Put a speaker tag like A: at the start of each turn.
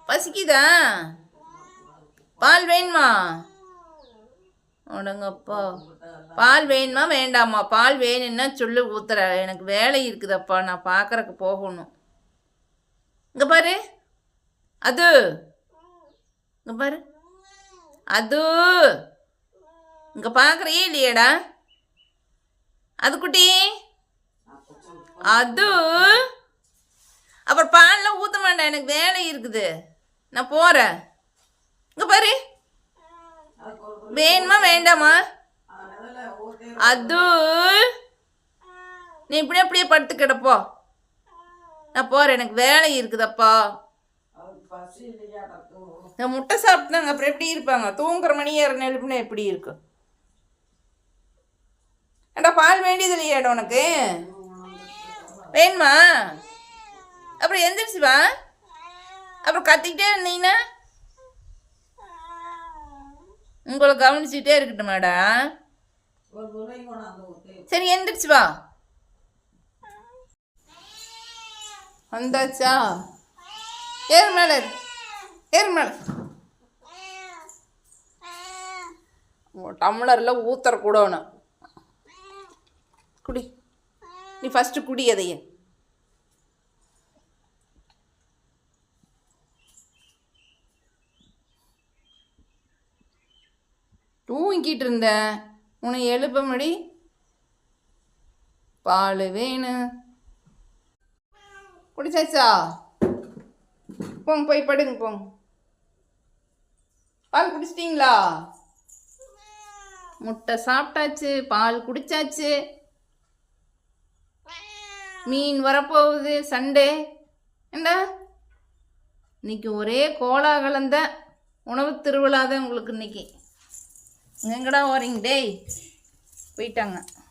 A: பசிக்குதா? பால் வேணுமா? உடங்கப்பா, பால் வேணுமா வேண்டாமா? பால் வேணும்னா சொல்லு, ஊத்துற. எனக்கு வேலை இருக்குதப்பா, நான் பார்க்கறக்கு போகணும். இங்கே பாரு, அது இங்கே பாரு, அது இங்கே பார்க்குறியே இல்லையடா? அது குட்டி, அது அப்புறம் பால்லாம் ஊற்ற மாட்டேன், எனக்கு வேலை இருக்குது, நான் போகிறேன். இங்கே பாரு, வேணுமா வேண்டாமா? அது நீ இப்படியே அப்படியே படுத்து கிடப்போ, நான் போகிறேன், எனக்கு வேலை இருக்குதப்பா. முட்டை சாப்பிட்டாங்க அப்புறம் எப்படி இருப்பாங்க? தூங்குற மணி ஏற நெழுப்புனா எப்படி இருக்கும்? ஏண்டா பால் வேண்டியது இல்லையாடா உனக்கு? வேணுமா? அப்புறம் எந்திரிச்சு வா. அப்புறம் கத்திக்கிட்டே இருந்தீங்கன்னா உங்களை கவனிச்சுட்டே இருக்கட்டுமாடா? சரி எந்திரிச்சு வா. வந்தாச்சா? ஏறு மேலே, ஏறு மேலே. டம்ளரில் ஊத்தரக்கூடணும். குடி, நீ ஃபஸ்ட்டு குடி அதையே. தூங்கிட்டு இருந்தேன், உன்னை எழுப்ப முடி. பால் வேணும். குடிச்சாச்சா? போங்க, போய் படுங்க போங்க. பால் குடிச்சிட்டிங்களா? முட்டை சாப்பிட்டாச்சு, பால் குடிச்சாச்சு. மீன் வரப்போகுது, சண்டே. ஏண்டா இன்னைக்கு ஒரே கோலாகலந்த உணவு திருவிழா தான் உங்களுக்கு இன்னைக்கு. எங்கடா வரீங்க டேய்? போயிட்டாங்க.